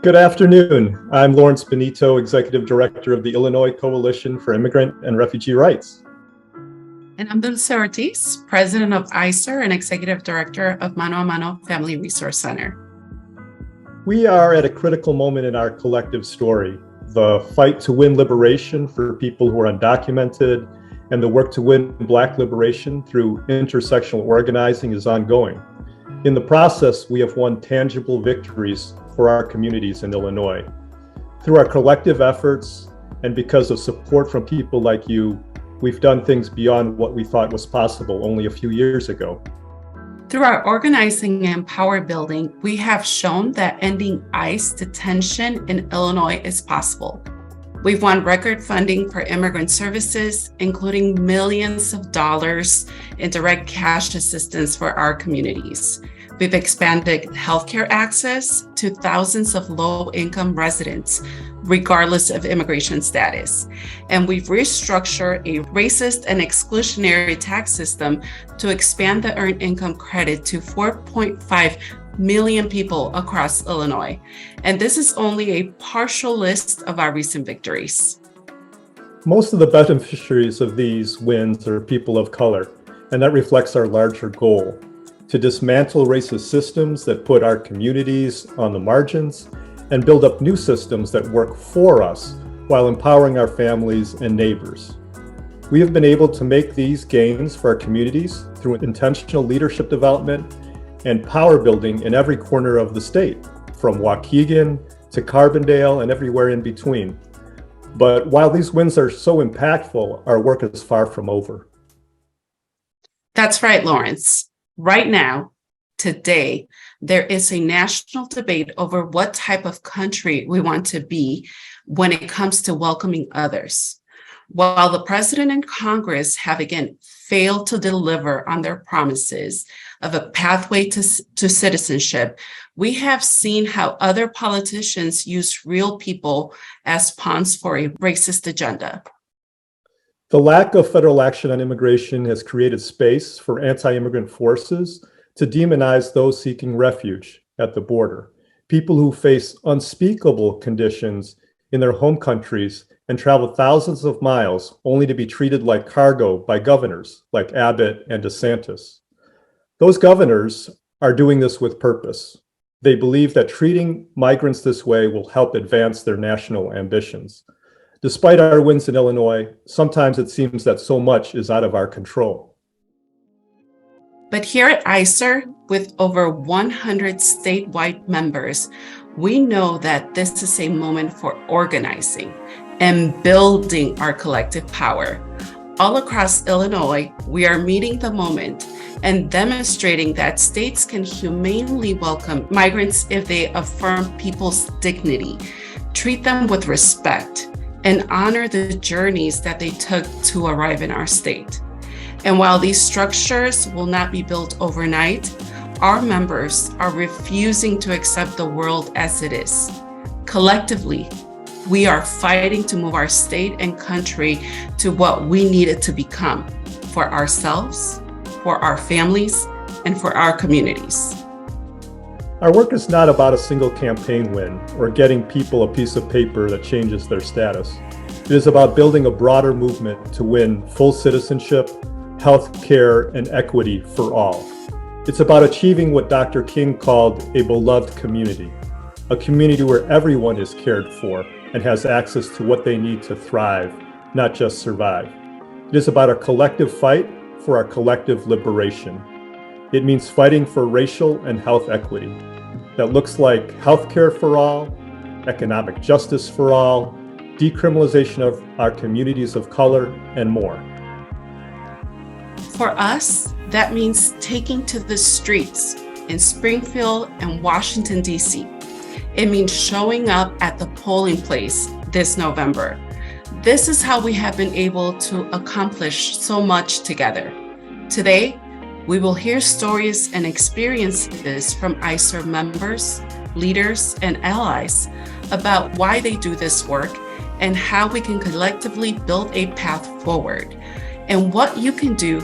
Good afternoon. I'm Lawrence Benito, Executive Director of the Illinois Coalition for Immigrant and Refugee Rights. And I'm Dulce Ortiz, President of ICIRR and Executive Director of Mano a Mano Family Resource Center. We are at a critical moment in our collective story. The fight to win liberation for people who are undocumented and the work to win Black liberation through intersectional organizing is ongoing. In the process, we have won tangible victories for our communities in Illinois. Through our collective efforts and because of support from people like you, we've done things beyond what we thought was possible only a few years ago. Through our organizing and power building, we have shown that ending ICE detention in Illinois is possible. We've won record funding for immigrant services, including millions of dollars in direct cash assistance for our communities. We've expanded healthcare access to thousands of low-income residents, regardless of immigration status. And we've restructured a racist and exclusionary tax system to expand the earned income credit to 4.5 million people across Illinois. And this is only a partial list of our recent victories. Most of the beneficiaries of these wins are people of color, and that reflects our larger goal: to dismantle racist systems that put our communities on the margins and build up new systems that work for us while empowering our families and neighbors. We have been able to make these gains for our communities through intentional leadership development and power building in every corner of the state, from Waukegan to Carbondale and everywhere in between. But while these wins are so impactful, our work is far from over. That's right, Lawrence. Right now, today, there is a national debate over what type of country we want to be when it comes to welcoming others. While the president and Congress have again failed to deliver on their promises of a pathway to citizenship, we have seen how other politicians use real people as pawns for a racist agenda. The lack of federal action on immigration has created space for anti-immigrant forces to demonize those seeking refuge at the border, people who face unspeakable conditions in their home countries and travel thousands of miles only to be treated like cargo by governors like Abbott and DeSantis. Those governors are doing this with purpose. They believe that treating migrants this way will help advance their national ambitions. Despite our wins in Illinois, sometimes it seems that so much is out of our control. But here at ICIRR, with over 100 statewide members, we know that this is a moment for organizing and building our collective power. All across Illinois, we are meeting the moment and demonstrating that states can humanely welcome migrants if they affirm people's dignity, treat them with respect, and honor the journeys that they took to arrive in our state. And while these structures will not be built overnight, our members are refusing to accept the world as it is. Collectively, we are fighting to move our state and country to what we need it to become for ourselves, for our families, and for our communities. Our work is not about a single campaign win or getting people a piece of paper that changes their status. It is about building a broader movement to win full citizenship, health care, and equity for all. It's about achieving what Dr. King called a beloved community, a community where everyone is cared for and has access to what they need to thrive, not just survive. It is about a collective fight for our collective liberation. It means fighting for racial and health equity that looks like healthcare for all, economic justice for all, decriminalization of our communities of color, and more. For us, that means taking to the streets in Springfield and Washington, D.C. It means showing up at the polling place this November. This is how we have been able to accomplish so much together. Today, we will hear stories and experiences from ICIRR members, leaders, and allies about why they do this work and how we can collectively build a path forward, and what you can do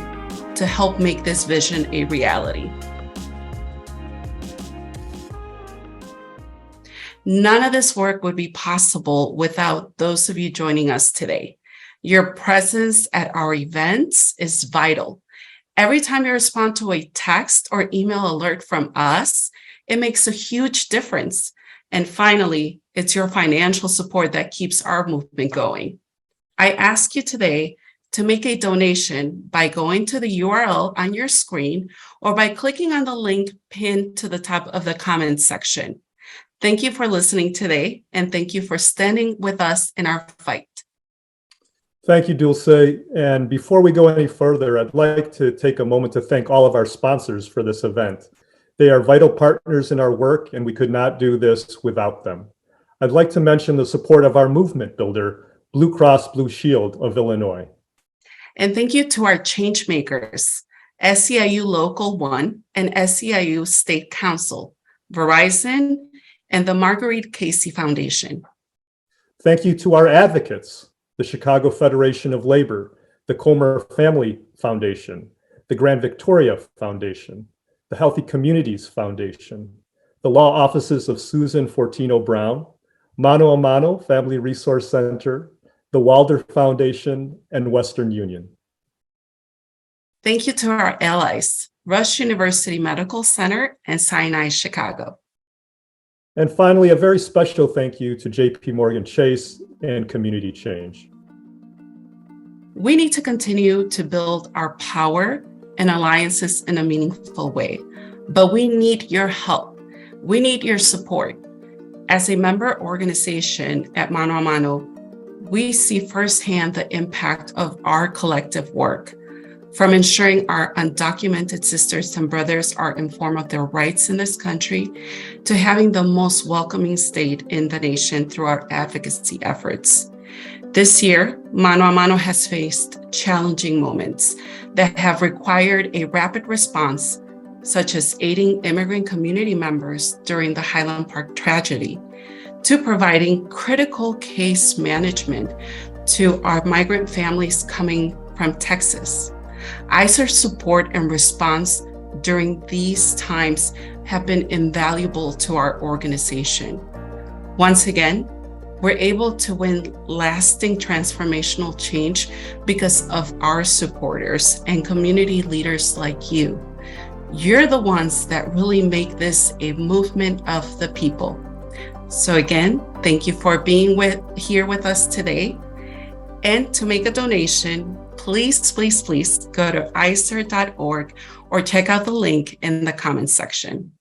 to help make this vision a reality. None of this work would be possible without those of you joining us today. Your presence at our events is vital. Every time you respond to a text or email alert from us, it makes a huge difference. And finally, it's your financial support that keeps our movement going. I ask you today to make a donation by going to the URL on your screen or by clicking on the link pinned to the top of the comments section. Thank you for listening today, and thank you for standing with us in our fight. Thank you, Dulce. And before we go any further, I'd like to take a moment to thank all of our sponsors for this event. They are vital partners in our work, and we could not do this without them. I'd like to mention the support of our movement builder, Blue Cross Blue Shield of Illinois. And thank you to our change makers, SEIU Local 1 and SEIU State Council, Verizon, and the Marguerite Casey Foundation. Thank you to our advocates, the Chicago Federation of Labor, the Comer Family Foundation, the Grand Victoria Foundation, the Healthy Communities Foundation, the law offices of Susan Fortino Brown, Mano a Mano Family Resource Center, the Walder Foundation, and Western Union. Thank you to our allies, Rush University Medical Center and Sinai Chicago. And finally, a very special thank you to JP Morgan Chase and Community Change. We need to continue to build our power and alliances in a meaningful way, but we need your help. We need your support. As a member organization at Mano a Mano, we see firsthand the impact of our collective work, from ensuring our undocumented sisters and brothers are informed of their rights in this country, to having the most welcoming state in the nation through our advocacy efforts. This year, Mano a Mano has faced challenging moments that have required a rapid response, such as aiding immigrant community members during the Highland Park tragedy, to providing critical case management to our migrant families coming from Texas. ICIRR support and response during these times have been invaluable to our organization. Once again, we're able to win lasting transformational change because of our supporters and community leaders like you. You're the ones that really make this a movement of the people. So again, thank you for being here with us today. And to make a donation, please go to ICIRR.org or check out the link in the comments section.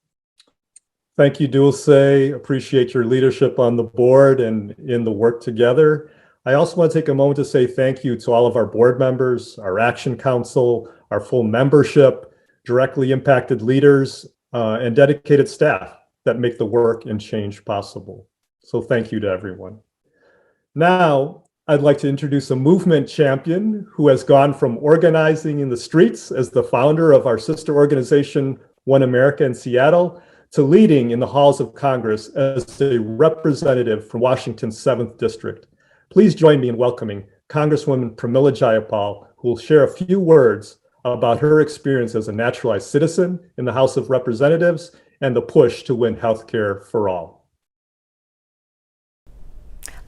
Thank you, Dulce. Appreciate your leadership on the board and in the work together. I also want to take a moment to say thank you to all of our board members, our Action Council, our full membership, directly impacted leaders, and dedicated staff that make the work and change possible. So thank you to everyone. Now, I'd like to introduce a movement champion who has gone from organizing in the streets as the founder of our sister organization, One America in Seattle, to leading in the halls of Congress as a representative from Washington's 7th District. Please join me in welcoming Congresswoman Pramila Jayapal, who will share a few words about her experience as a naturalized citizen in the House of Representatives and the push to win healthcare for all.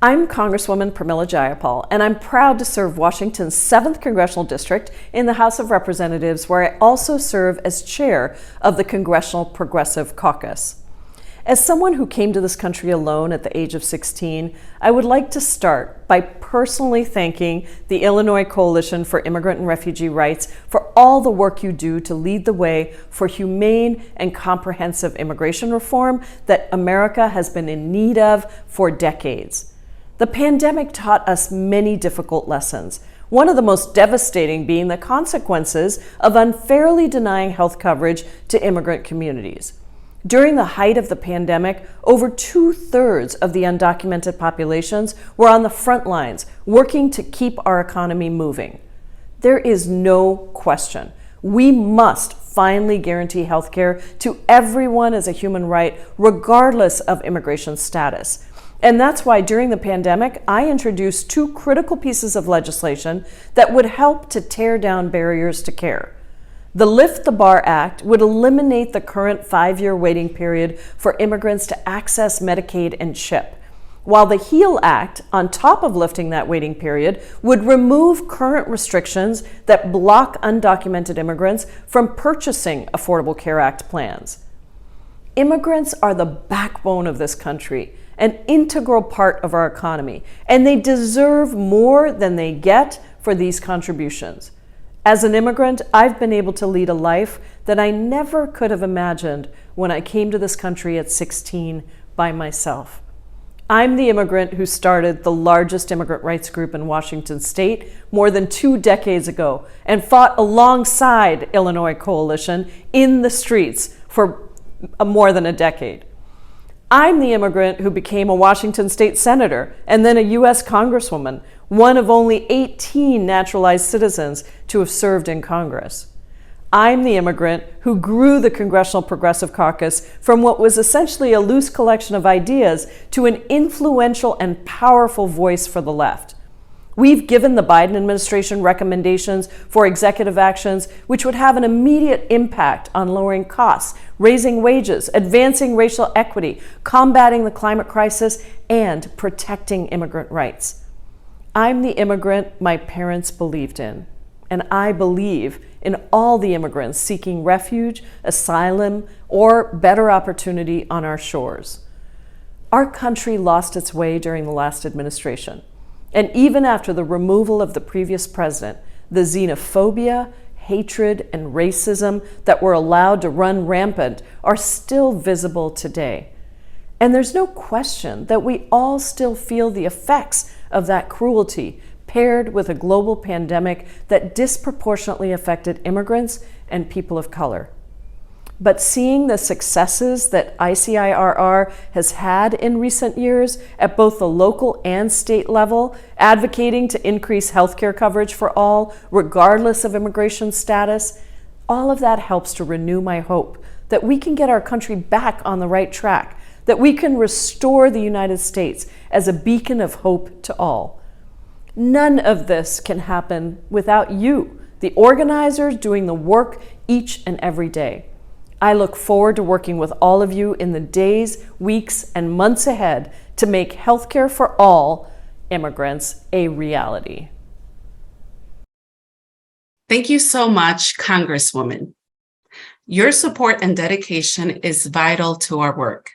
I'm Congresswoman Pramila Jayapal, and I'm proud to serve Washington's 7th Congressional District in the House of Representatives, where I also serve as chair of the Congressional Progressive Caucus. As someone who came to this country alone at the age of 16, I would like to start by personally thanking the Illinois Coalition for Immigrant and Refugee Rights for all the work you do to lead the way for humane and comprehensive immigration reform that America has been in need of for decades. The pandemic taught us many difficult lessons, one of the most devastating being the consequences of unfairly denying health coverage to immigrant communities. During the height of the pandemic, over 2/3 of the undocumented populations were on the front lines, working to keep our economy moving. There is no question. We must finally guarantee health care to everyone as a human right, regardless of immigration status. And that's why during the pandemic, I introduced 2 critical pieces of legislation that would help to tear down barriers to care. The Lift the Bar Act would eliminate the current 5-year waiting period for immigrants to access Medicaid and CHIP, while the HEAL Act, on top of lifting that waiting period, would remove current restrictions that block undocumented immigrants from purchasing Affordable Care Act plans. Immigrants are the backbone of this country, an integral part of our economy, and they deserve more than they get for these contributions. As an immigrant, I've been able to lead a life that I never could have imagined when I came to this country at 16 by myself. I'm the immigrant who started the largest immigrant rights group in Washington state more than 2 decades ago and fought alongside Illinois Coalition in the streets for more than a decade. I'm the immigrant who became a Washington state senator and then a U.S. Congresswoman, one of only 18 naturalized citizens to have served in Congress. I'm the immigrant who grew the Congressional Progressive Caucus from what was essentially a loose collection of ideas to an influential and powerful voice for the left. We've given the Biden administration recommendations for executive actions which would have an immediate impact on lowering costs, raising wages, advancing racial equity, combating the climate crisis, and protecting immigrant rights. I'm the immigrant my parents believed in, and I believe in all the immigrants seeking refuge, asylum, or better opportunity on our shores. Our country lost its way during the last administration. And even after the removal of the previous president, the xenophobia, hatred, and racism that were allowed to run rampant are still visible today. And there's no question that we all still feel the effects of that cruelty, paired with a global pandemic that disproportionately affected immigrants and people of color. But seeing the successes that ICIRR has had in recent years at both the local and state level, advocating to increase healthcare coverage for all, regardless of immigration status, all of that helps to renew my hope that we can get our country back on the right track, that we can restore the United States as a beacon of hope to all. None of this can happen without you, the organizers doing the work each and every day. I look forward to working with all of you in the days, weeks, and months ahead to make healthcare for all immigrants a reality. Thank you so much, Congresswoman. Your support and dedication is vital to our work.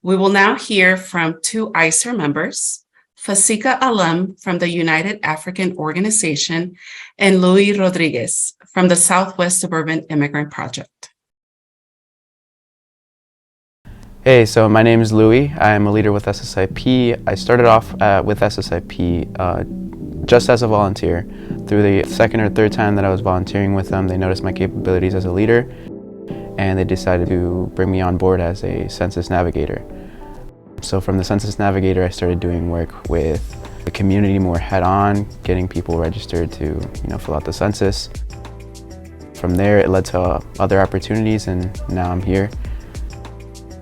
We will now hear from 2 ICIRR members, Fasika Alem from the United African Organization and Louis Rodriguez from the Southwest Suburban Immigrant Project. Hey, so my name is Louis. I'm a leader with SSIP. I started off with SSIP just as a volunteer. Through the second or third time that I was volunteering with them, they noticed my capabilities as a leader, and they decided to bring me on board as a census navigator. So from the census navigator, I started doing work with the community more head-on, getting people registered to fill out the census. From there, it led to other opportunities, and now I'm here.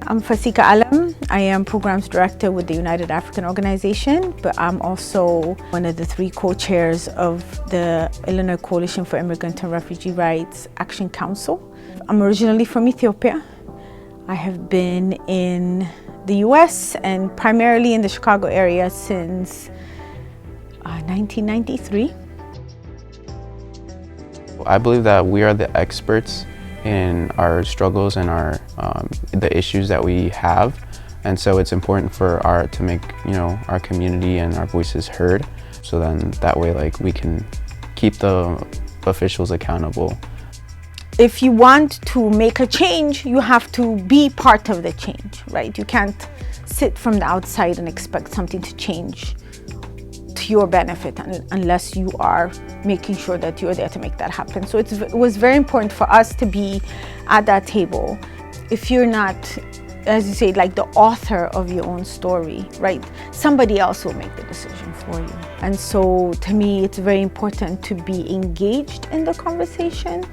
I'm Fasika Alem. I am Programs Director with the United African Organization, but I'm also one of the 3 co-chairs of the Illinois Coalition for Immigrant and Refugee Rights Action Council. I'm originally from Ethiopia. I have been in the US and primarily in the Chicago area since 1993. I believe that we are the experts in our struggles and the issues that we have, and so it's important to make our community and our voices heard, so then that way we can keep the officials accountable. If you want to make a change, you have to be part of the change, right? You can't sit from the outside and expect something to change to your benefit unless you are making sure that you're there to make that happen. So it was very important for us to be at that table. If you're not, as you say, the author of your own story, right? Somebody else will make the decision for you. And so to me, it's very important to be engaged in the conversation,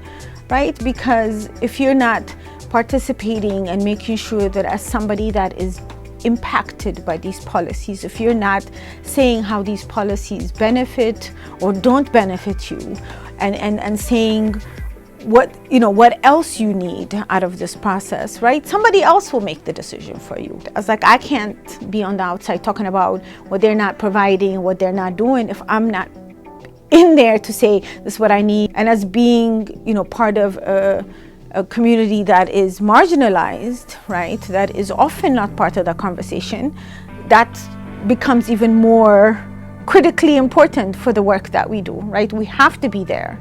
right? Because if you're not participating and making sure that as somebody that is impacted by these policies, if you're not saying how these policies benefit or don't benefit you, and saying what else you need out of this process, right? Somebody else will make the decision for you. I was like, I can't be on the outside talking about what they're not providing, what they're not doing, if I'm not in there to say, this is what I need. And as being, part of a community that is marginalized, right, that is often not part of the conversation, that becomes even more critically important for the work that we do, right? We have to be there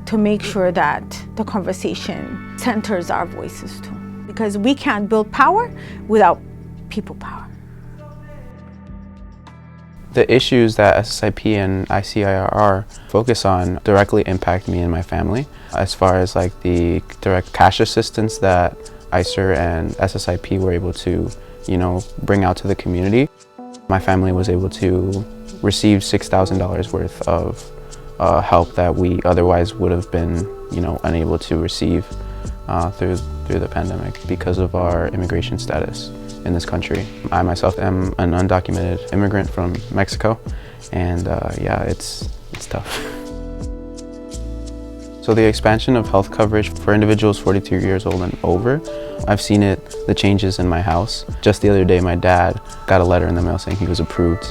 to make sure that the conversation centers our voices too, because we can't build power without people power. The issues that SSIP and ICIRR focus on directly impact me and my family, as far as like the direct cash assistance that ICIRR and SSIP were able to, bring out to the community. My family was able to receive $6,000 worth of help that we otherwise would have been, unable to receive through the pandemic because of our immigration status in this country. I myself am an undocumented immigrant from Mexico, and it's tough. So the expansion of health coverage for individuals 42 years old and over, I've seen the changes in my house. Just the other day, my dad got a letter in the mail saying he was approved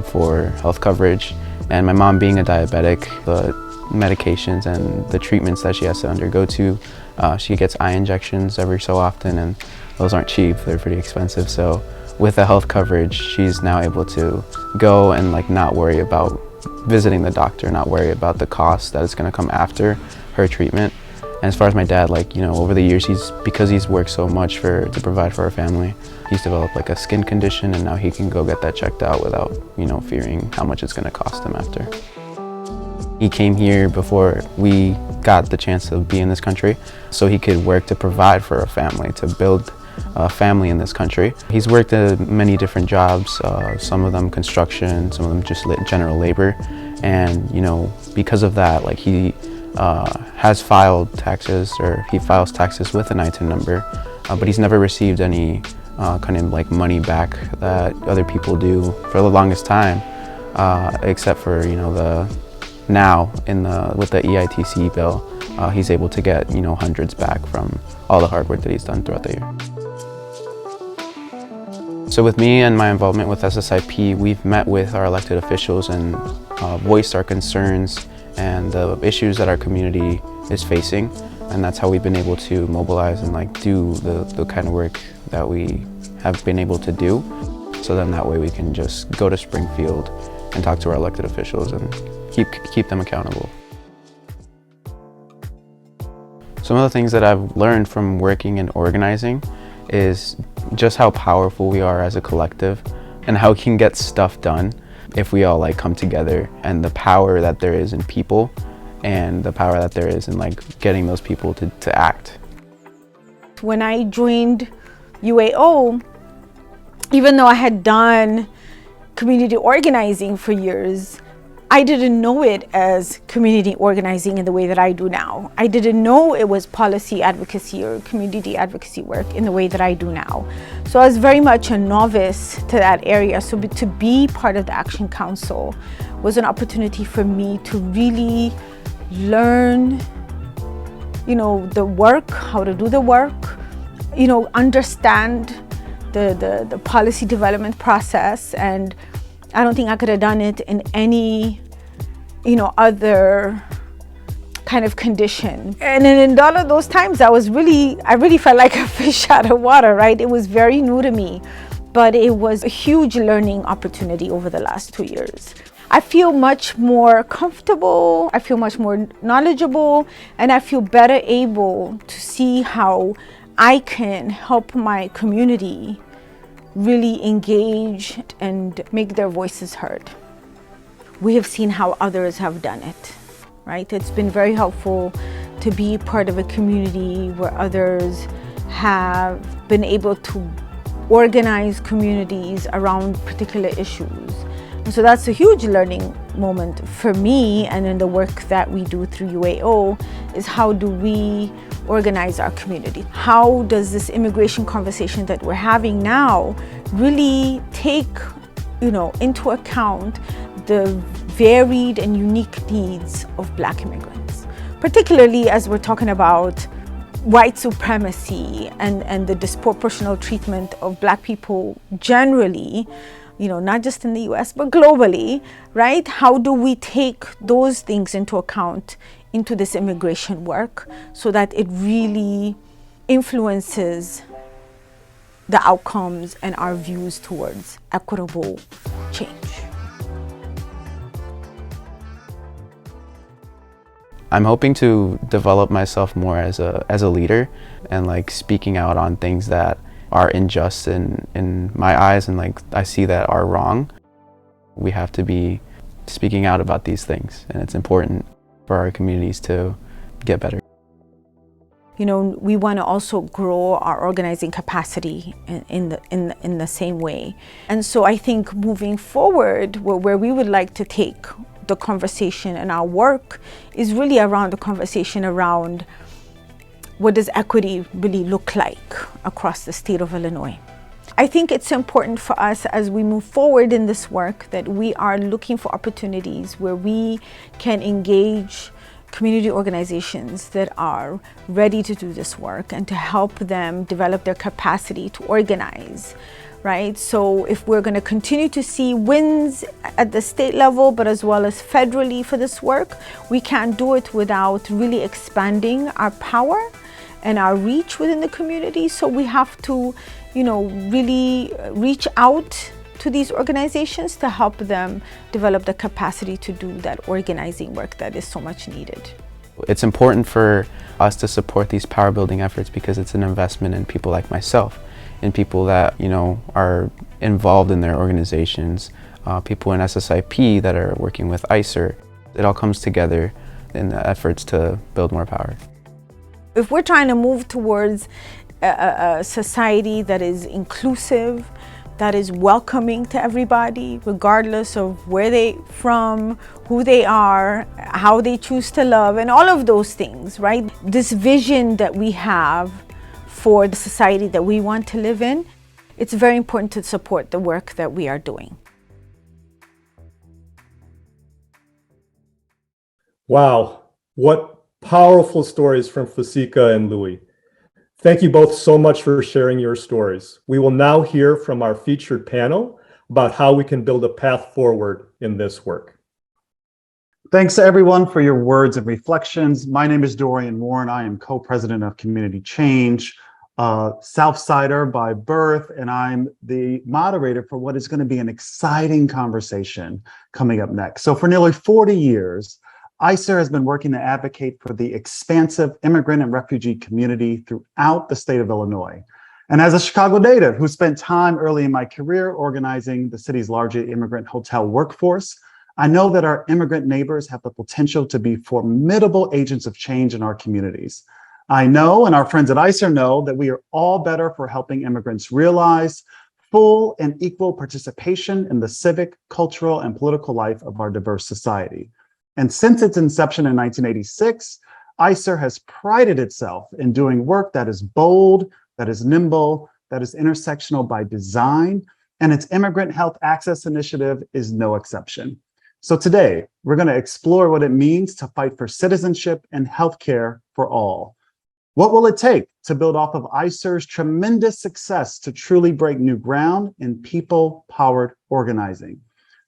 for health coverage. And my mom being a diabetic, the medications and the treatments that she has to undergo she gets eye injections every so often, and those aren't cheap, they're pretty expensive. So with the health coverage, she's now able to go and not worry about visiting the doctor, not worry about the cost that is going to come after her treatment. And as far as my dad, over the years, because he's worked so much to provide for our family, he's developed a skin condition, and now he can go get that checked out without, fearing how much it's going to cost him after. He came here before we got the chance to be in this country, so he could work to provide for a family, to build a family in this country. He's worked at many different jobs, some of them construction, some of them just general labor, and because of that, he has filed taxes, or he files taxes with an ITIN number, but he's never received any money back that other people do for the longest time, except for with the EITC bill, he's able to get hundreds back from all the hard work that he's done throughout the year. So with me and my involvement with SSIP, we've met with our elected officials and voiced our concerns and the issues that our community is facing, and that's how we've been able to mobilize and do the kind of work that we have been able to do. So then that way we can just go to Springfield and talk to our elected officials and keep them accountable. Some of the things that I've learned from working and organizing is just how powerful we are as a collective and how we can get stuff done if we all come together, and the power that there is in people and the power that there is in getting those people to act. When I joined UAO, even though I had done community organizing for years, I didn't know it as community organizing in the way that I do now. I didn't know it was policy advocacy or community advocacy work in the way that I do now. So I was very much a novice to that area. So to be part of the Action Council was an opportunity for me to really learn, the work, how to do the work, understand the policy development process. And I don't think I could have done it in any, other kind of condition. And in all of those times, I really felt like a fish out of water, right? It was very new to me, but it was a huge learning opportunity over the last 2 years. I feel much more comfortable, I feel much more knowledgeable, and I feel better able to see how I can help my community really engage and make their voices heard. We have seen how others have done it, right? It's been very helpful to be part of a community where others have been able to organize communities around particular issues. And so that's a huge learning moment for me, and in the work that we do through UAO is how do we organize our community? How does this immigration conversation that we're having now really take, into account the varied and unique needs of Black immigrants? particularly as we're talking about white supremacy and the disproportional treatment of Black people generally, not just in the US, but globally, right? How do we take those things into account into this immigration work so that it really influences the outcomes and our views towards equitable change? I'm hoping to develop myself more as a leader and like speaking out on things that are unjust in my eyes and like I see that are wrong. We have to be speaking out about these things, and it's important for our communities to get better. We want to also grow our organizing capacity in the same way. And so I think moving forward, where we would like to take the conversation and our work is really around the conversation around what does equity really look like across the state of Illinois. I think it's important for us as we move forward in this work that we are looking for opportunities where we can engage community organizations that are ready to do this work and to help them develop their capacity to organize, right? So if we're going to continue to see wins at the state level, but as well as federally for this work, we can't do it without really expanding our power and our reach within the community. So we have to, really reach out to these organizations to help them develop the capacity to do that organizing work that is so much needed. It's important for us to support these power building efforts because it's an investment in people like myself, in people that, are involved in their organizations, people in SSIP that are working with ICIRR. It all comes together in the efforts to build more power. If we're trying to move towards a society that is inclusive, that is welcoming to everybody, regardless of where they're from, who they are, how they choose to love, and all of those things, right? This vision that we have for the society that we want to live in, it's very important to support the work that we are doing. Wow, what powerful stories from Fasika and Louis. Thank you both so much for sharing your stories. We will now hear from our featured panel about how we can build a path forward in this work. Thanks to everyone for your words and reflections. My name is Dorian Moore, and I am co-president of Community Change, Southsider by birth, and I'm the moderator for what is going to be an exciting conversation coming up next. So for nearly 40 years, ICIRR has been working to advocate for the expansive immigrant and refugee community throughout the state of Illinois. And as a Chicago native who spent time early in my career organizing the city's largest immigrant hotel workforce, I know that our immigrant neighbors have the potential to be formidable agents of change in our communities. I know, and our friends at ICIRR know, that we are all better for helping immigrants realize full and equal participation in the civic, cultural, and political life of our diverse society. And since its inception in 1986, ICIRR has prided itself in doing work that is bold, that is nimble, that is intersectional by design, and its Immigrant Health Access Initiative is no exception. So today, we're going to explore what it means to fight for citizenship and healthcare for all. What will it take to build off of ICIRR's tremendous success to truly break new ground in people-powered organizing?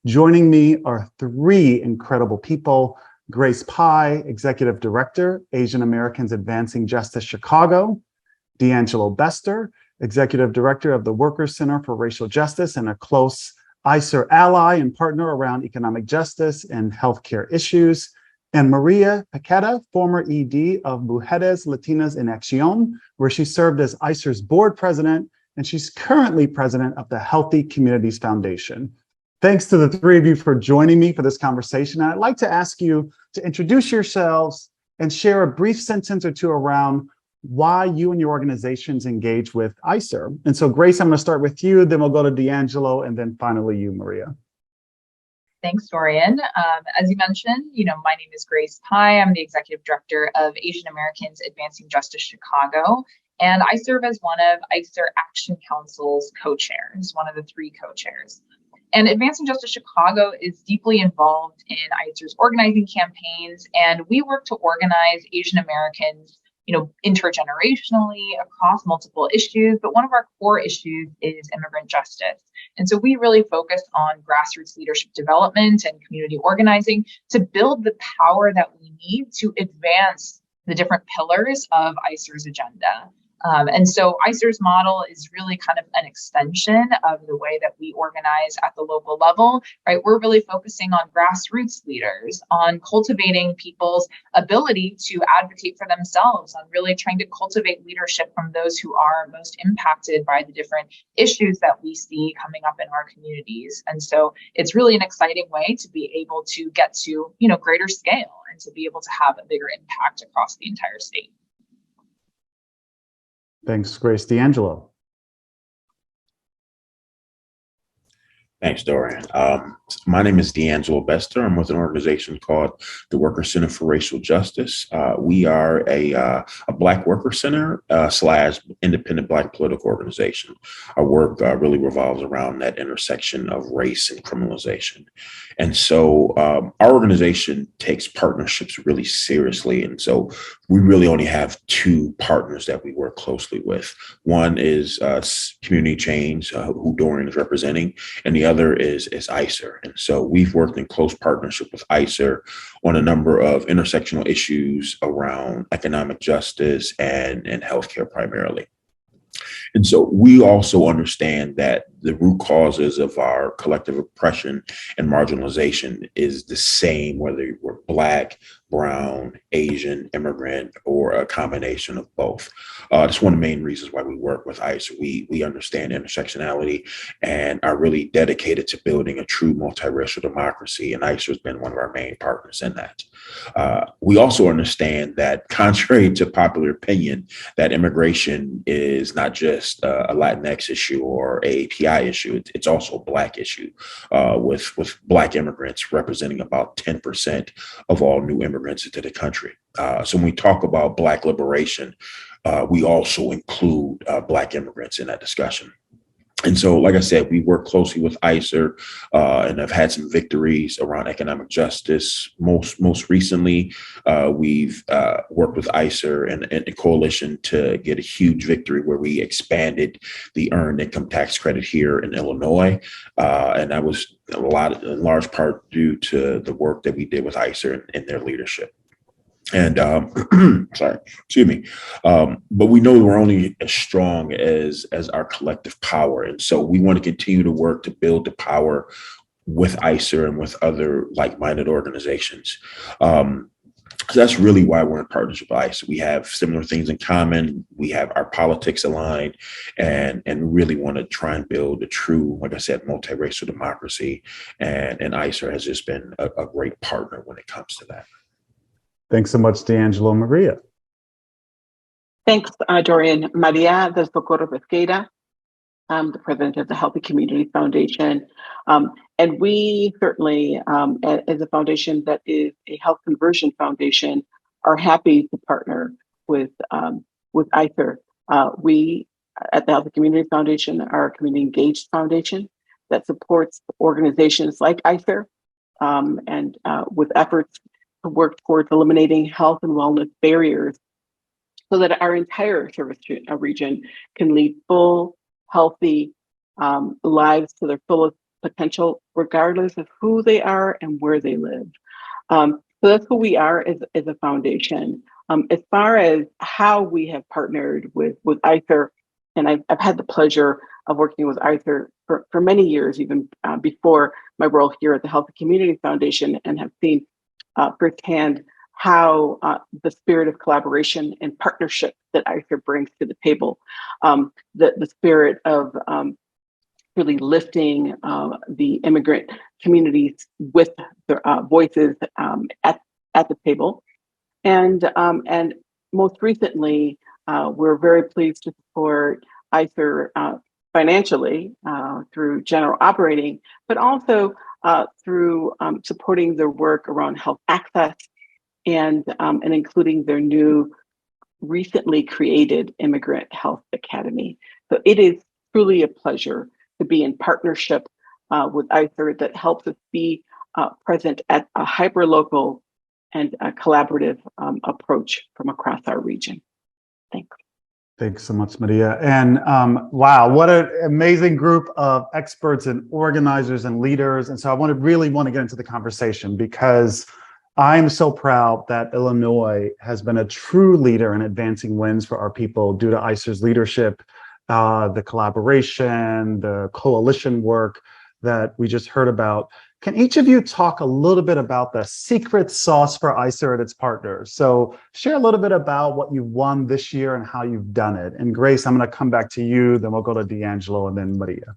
Joining me are three incredible people: Grace Pai, Executive Director, Asian Americans Advancing Justice Chicago; DeAngelo Bester, Executive Director of the Workers Center for Racial Justice and a close ICIRR ally and partner around economic justice and healthcare issues; and Maria Pesqueira, former ED of Mujeres Latinas en Acción, where she served as ICIRR's board president, and she's currently president of the Healthy Communities Foundation. Thanks to the three of you for joining me for this conversation. I'd like to ask you to introduce yourselves and share a brief sentence or two around why you and your organizations engage with ICIRR. And so, Grace, I'm going to start with you, then we'll go to DeAngelo, and then finally you, Maria. Thanks, Dorian. As you mentioned, my name is Grace Pai. I'm the Executive Director of Asian Americans Advancing Justice Chicago, and I serve as one of ICIRR Action Council's co-chairs, one of the three co-chairs. And Advancing Justice Chicago is deeply involved in ICIRR's organizing campaigns, and we work to organize Asian Americans, intergenerationally across multiple issues. But one of our core issues is immigrant justice. And so we really focus on grassroots leadership development and community organizing to build the power that we need to advance the different pillars of ICIRR's agenda. And so ICIRR's model is really kind of an extension of the way that we organize at the local level, right? We're really focusing on grassroots leaders, on cultivating people's ability to advocate for themselves, on really trying to cultivate leadership from those who are most impacted by the different issues that we see coming up in our communities. And so it's really an exciting way to be able to get to, greater scale and to be able to have a bigger impact across the entire state. Thanks, Grace. DeAngelo. Thanks, Dorian. My name is DeAngelo Bester. I'm with an organization called the Worker Center for Racial Justice. We are a Black worker center / independent Black political organization. Our work really revolves around that intersection of race and criminalization. And so our organization takes partnerships really seriously. And so we really only have two partners that we work closely with. One is Community Change, who Dorian is representing, and the other is ICIRR. And so we've worked in close partnership with ICIRR on a number of intersectional issues around economic justice and healthcare primarily. And so we also understand that the root causes of our collective oppression and marginalization is the same, whether we're Black, Brown, Asian, immigrant, or a combination of both. That's one of the main reasons why we work with ICIRR. We understand intersectionality and are really dedicated to building a true multiracial democracy, and ICIRR has been one of our main partners in that. We also understand that, contrary to popular opinion, that immigration is not just a Latinx issue or a API issue. It's also a Black issue, with Black immigrants representing about 10% of all new immigrants into the country. So when we talk about Black liberation, we also include Black immigrants in that discussion. And so, like I said, we work closely with ICIRR and have had some victories around economic justice. Most recently, we've worked with ICIRR and a coalition to get a huge victory where we expanded the earned income tax credit here in Illinois. And that was in large part due to the work that we did with ICIRR and their leadership. And but we know we're only as strong as our collective power. And so we want to continue to work to build the power with ICIRR and with other like-minded organizations. So that's really why we're in partnership with ICIRR. We have similar things in common. We have our politics aligned, and really want to try and build a true, like I said, multiracial democracy. And ICIRR has just been a great partner when it comes to that. Thanks so much, DeAngelo. Maria. Thanks, Dorian. Maria del Socorro Pesqueira. I'm the president of the Healthy Community Foundation. And we certainly, as a foundation that is a health conversion foundation, are happy to partner with ICIRR. We at the Healthy Community Foundation are a community engaged foundation that supports organizations like ICIRR and with efforts to work towards eliminating health and wellness barriers so that our entire service region can lead full, healthy lives to their fullest potential, regardless of who they are and where they live. So that's who we are as a foundation. As far as how we have partnered with ICIRR, and I've had the pleasure of working with ICIRR for many years, even before my role here at the Healthy Community Foundation, and have seen firsthand how the spirit of collaboration and partnership that ICIRR brings to the table, the spirit of really lifting the immigrant communities with their voices at the table. And most recently, we're very pleased to support ICIRR financially through general operating, but also through supporting their work around health access and including their new recently created Immigrant Health Academy. So it is truly a pleasure to be in partnership with ICIRR that helps us be present at a hyper-local and a collaborative approach from across our region. Thanks. Thanks so much, Maria. And wow, what an amazing group of experts and organizers and leaders. And so I really want to get into the conversation because I'm so proud that Illinois has been a true leader in advancing wins for our people due to ICIRR's leadership, the collaboration, the coalition work that we just heard about. Can each of you talk a little bit about the secret sauce for ICIRR and its partners? So share a little bit about what you've won this year and how you've done it. And Grace, I'm going to come back to you, then we'll go to DeAngelo and then Maria.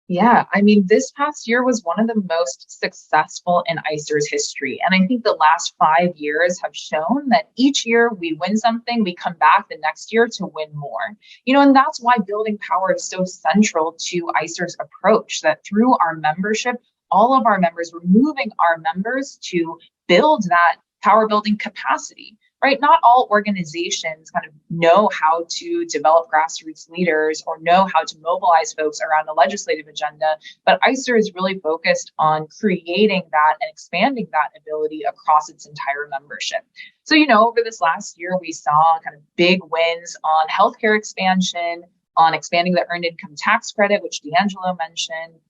Yeah, I mean, this past year was one of the most successful in ICIRR's history. And I think the last 5 years have shown that each year we win something, we come back the next year to win more. And that's why building power is so central to ICIRR's approach, that through our membership, all of our members, we're moving our members to build that power building capacity. Right? Not all organizations kind of know how to develop grassroots leaders or know how to mobilize folks around a legislative agenda, but ICIRR is really focused on creating that and expanding that ability across its entire membership. So, over this last year, we saw kind of big wins on healthcare expansion, on expanding the earned income tax credit, which DeAngelo mentioned.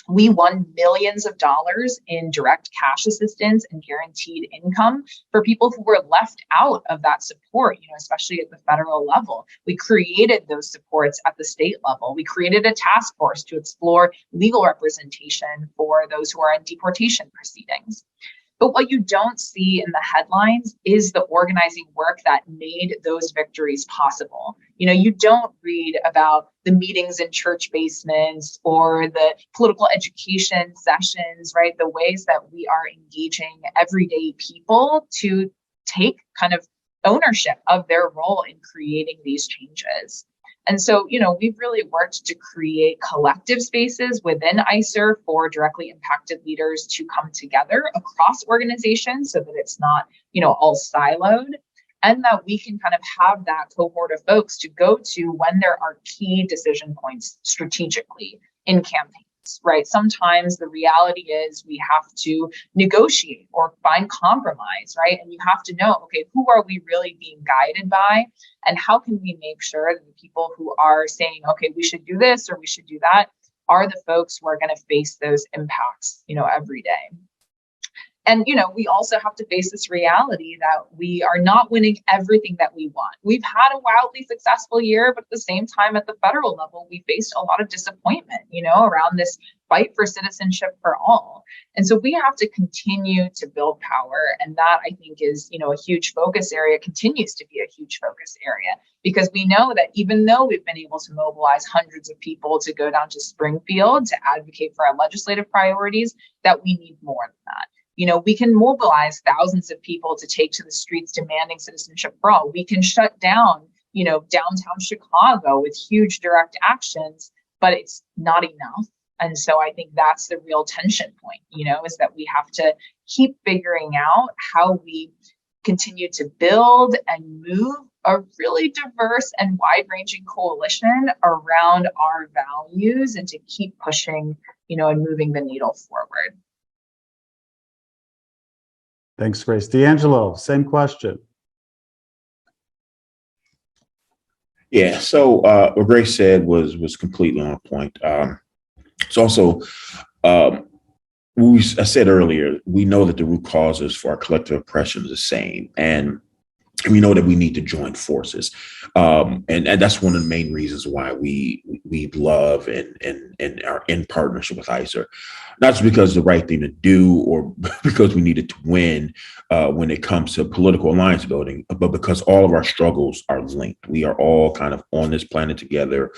We won millions of dollars in direct cash assistance and guaranteed income for people who were left out of that support, especially at the federal level. We created those supports at the state level. We created a task force to explore legal representation for those who are in deportation proceedings. But what you don't see in the headlines is the organizing work that made those victories possible. You don't read about the meetings in church basements or the political education sessions, right? The ways that we are engaging everyday people to take kind of ownership of their role in creating these changes. And so, we've really worked to create collective spaces within ICIRR for directly impacted leaders to come together across organizations so that it's not, all siloed, and that we can kind of have that cohort of folks to go to when there are key decision points strategically in campaigns. Right. Sometimes the reality is we have to negotiate or find compromise. Right. And you have to know, okay, who are we really being guided by? And how can we make sure that the people who are saying, okay, we should do this or we should do that are the folks who are going to face those impacts, every day. And, we also have to face this reality that we are not winning everything that we want. We've had a wildly successful year, but at the same time, at the federal level, we faced a lot of disappointment, around this fight for citizenship for all. And so we have to continue to build power. And that, I think, is, a huge focus area, continues to be a huge focus area, because we know that even though we've been able to mobilize hundreds of people to go down to Springfield to advocate for our legislative priorities, that we need more than that. We can mobilize thousands of people to take to the streets demanding citizenship for all. We can shut down, downtown Chicago with huge direct actions, but it's not enough. And so I think that's the real tension point, is that we have to keep figuring out how we continue to build and move a really diverse and wide-ranging coalition around our values and to keep pushing, and moving the needle forward. Thanks, Grace. DeAngelo, same question. Yeah, so what Grace said was completely on point. It's also, I said earlier, we know that the root causes for our collective oppression is the same. And we know that we need to join forces. And that's one of the main reasons why we love and are in partnership with ICIRR. Not just because it's the right thing to do or because we needed to win when it comes to political alliance building, but because all of our struggles are linked. We are all kind of on this planet together,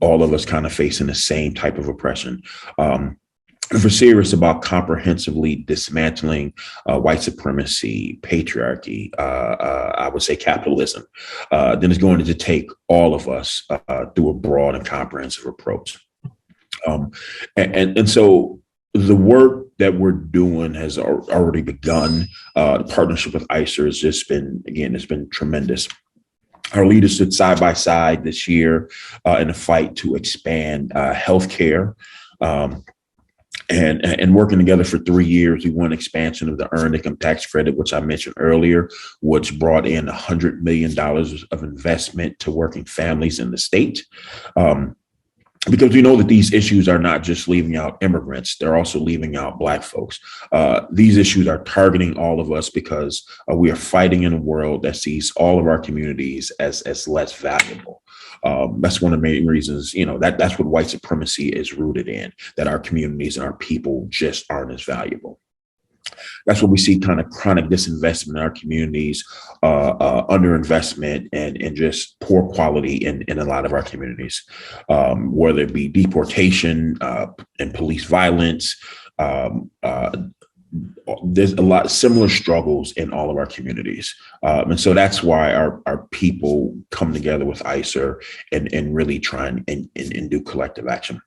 all of us kind of facing the same type of oppression. If we're serious about comprehensively dismantling white supremacy, patriarchy, I would say capitalism, then it's going to take all of us through a broad and comprehensive approach. And so the work that we're doing has already begun. The partnership with ICIRR has just been, again, it's been tremendous. Our leaders stood side by side this year in a fight to expand healthcare, And working together for 3 years, we won expansion of the earned income tax credit, which I mentioned earlier, which brought in $100 million of investment to working families in the state. Because we know that these issues are not just leaving out immigrants, they're also leaving out Black folks. These issues are targeting all of us because we are fighting in a world that sees all of our communities as less valuable. That's one of the main reasons, that's what white supremacy is rooted in, that our communities and our people just aren't as valuable. That's what we see, kind of chronic disinvestment in our communities, underinvestment, and just poor quality in a lot of our communities, whether it be deportation and police violence. There's a lot of similar struggles in all of our communities. And so that's why our people come together with ICIRR and really try and do collective action.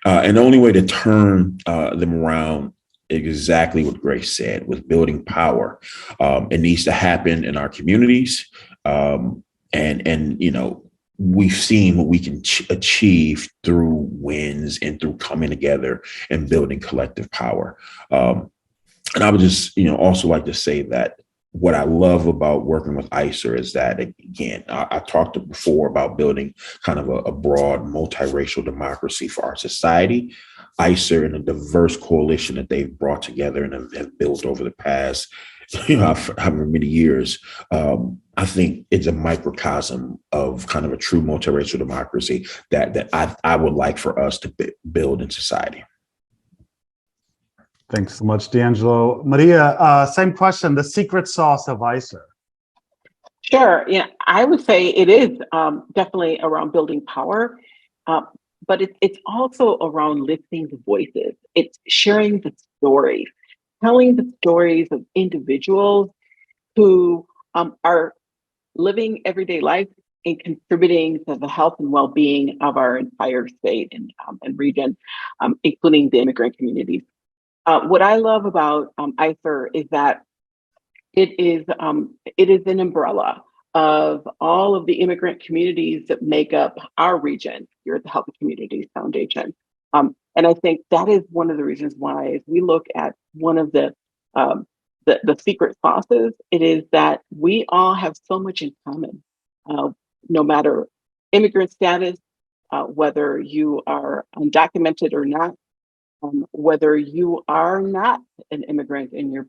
And the only way to turn them around, exactly what Grace said, with building power. It needs to happen in our communities. And we've seen what we can achieve through wins and through coming together and building collective power. And I would just, also like to say that what I love about working with ICIRR is that, again, I talked before about building kind of a broad multiracial democracy for our society. ICIRR and a diverse coalition that they've brought together and have built over the past, however many years, I think it's a microcosm of kind of a true multiracial democracy that I would like for us to build in society. Thanks so much, DeAngelo. Maria, same question, the secret sauce of ICIRR. Sure. Yeah, I would say it is definitely around building power, but it's also around lifting the voices. It's sharing the stories, telling the stories of individuals who are living everyday life and contributing to the health and well-being of our entire state and region, including the immigrant communities. What I love about ICIRR is that it is an umbrella of all of the immigrant communities that make up our region here at the Healthy Communities Foundation. And I think that is one of the reasons why, as we look at one of the secret sauces, it is that we all have so much in common, no matter immigrant status, whether you are undocumented or not, whether you are not an immigrant and your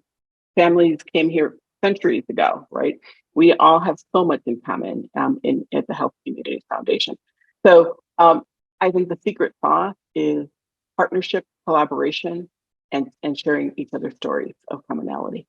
families came here centuries ago, right? We all have so much in common at the Health Communities Foundation. So I think the secret sauce is partnership, collaboration, and sharing each other's stories of commonality.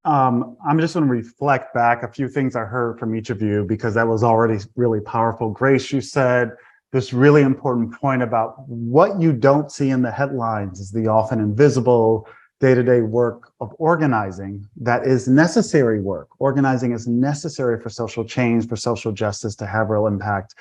I'm just going to reflect back a few things I heard from each of you, because that was already really powerful. Grace, you said this really important point about what you don't see in the headlines is the often invisible day-to-day work of organizing that is necessary work. Organizing is necessary for social change, for social justice to have real impact.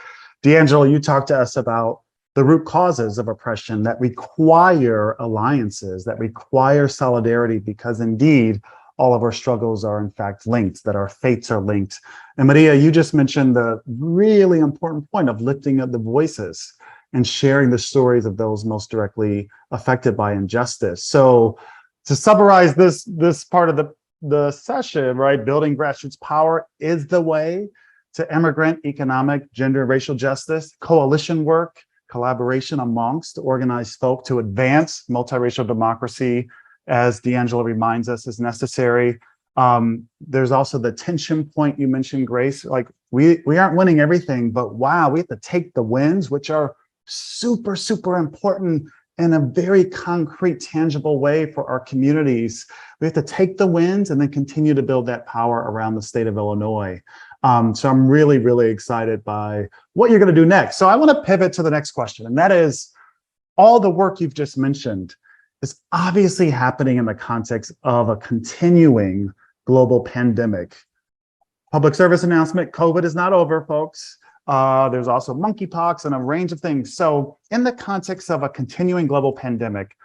DeAngelo, you talked to us about the root causes of oppression that require alliances, that require solidarity, because indeed, all of our struggles are in fact linked, that our fates are linked. And Maria, you just mentioned the really important point of lifting up the voices and sharing the stories of those most directly affected by injustice. So to summarize this part of the session, right, building grassroots power is the way to immigrant, economic, gender, and racial justice, coalition work, collaboration amongst organized folk to advance multiracial democracy, as DeAngelo reminds us, is necessary. There's also the tension point you mentioned, Grace. Like we aren't winning everything, but wow, we have to take the wins, which are super, super important in a very concrete, tangible way for our communities. We have to take the wins and then continue to build that power around the state of Illinois. So I'm really, really excited by what you're going to do next. So I want to pivot to the next question, and that is all the work you've just mentioned is obviously happening in the context of a continuing global pandemic. Public service announcement, COVID is not over, folks. There's also monkeypox and a range of things. So in the context of a continuing global pandemic,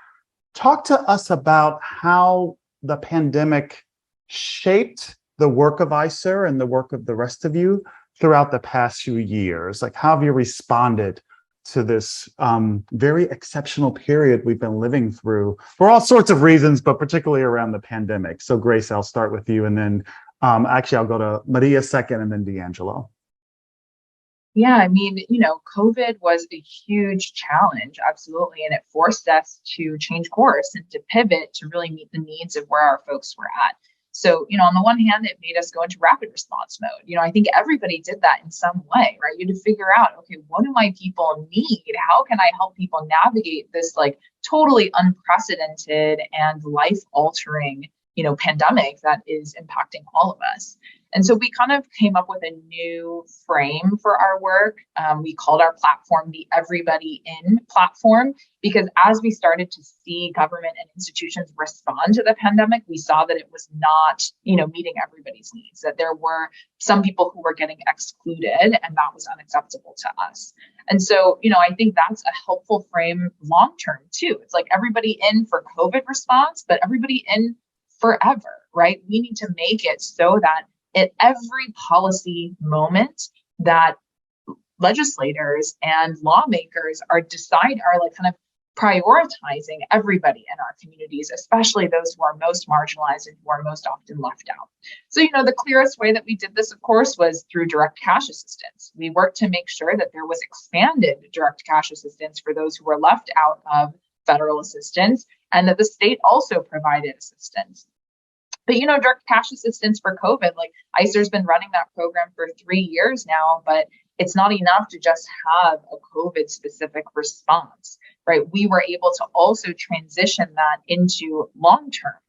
talk to us about how the pandemic shaped the work of ICIRR and the work of the rest of you throughout the past few years. Like, how have you responded to this very exceptional period we've been living through for all sorts of reasons, but particularly around the pandemic. So Grace, I'll start with you, and then actually I'll go to Maria second, and then DeAngelo. Yeah, I mean, COVID was a huge challenge, absolutely. And it forced us to change course and to pivot to really meet the needs of where our folks were at. So, on the one hand, it made us go into rapid response mode. I think everybody did that in some way, right? You had to figure out, okay, what do my people need? How can I help people navigate this like totally unprecedented and life altering, pandemic that is impacting all of us? And so we kind of came up with a new frame for our work. We called our platform the Everybody In platform, because as we started to see government and institutions respond to the pandemic, we saw that it was not, meeting everybody's needs, that there were some people who were getting excluded, and that was unacceptable to us. And so, I think that's a helpful frame long term too. It's like everybody in for COVID response, but everybody in forever, right? We need to make it so that at every policy moment that legislators and lawmakers are like kind of prioritizing everybody in our communities, especially those who are most marginalized and who are most often left out. So, the clearest way that we did this, of course, was through direct cash assistance. We worked to make sure that there was expanded direct cash assistance for those who were left out of federal assistance, and that the state also provided assistance. But, direct cash assistance for COVID, like ICIRR's been running that program for 3 years now, but it's not enough to just have a COVID specific response, right? We were able to also transition that into long-term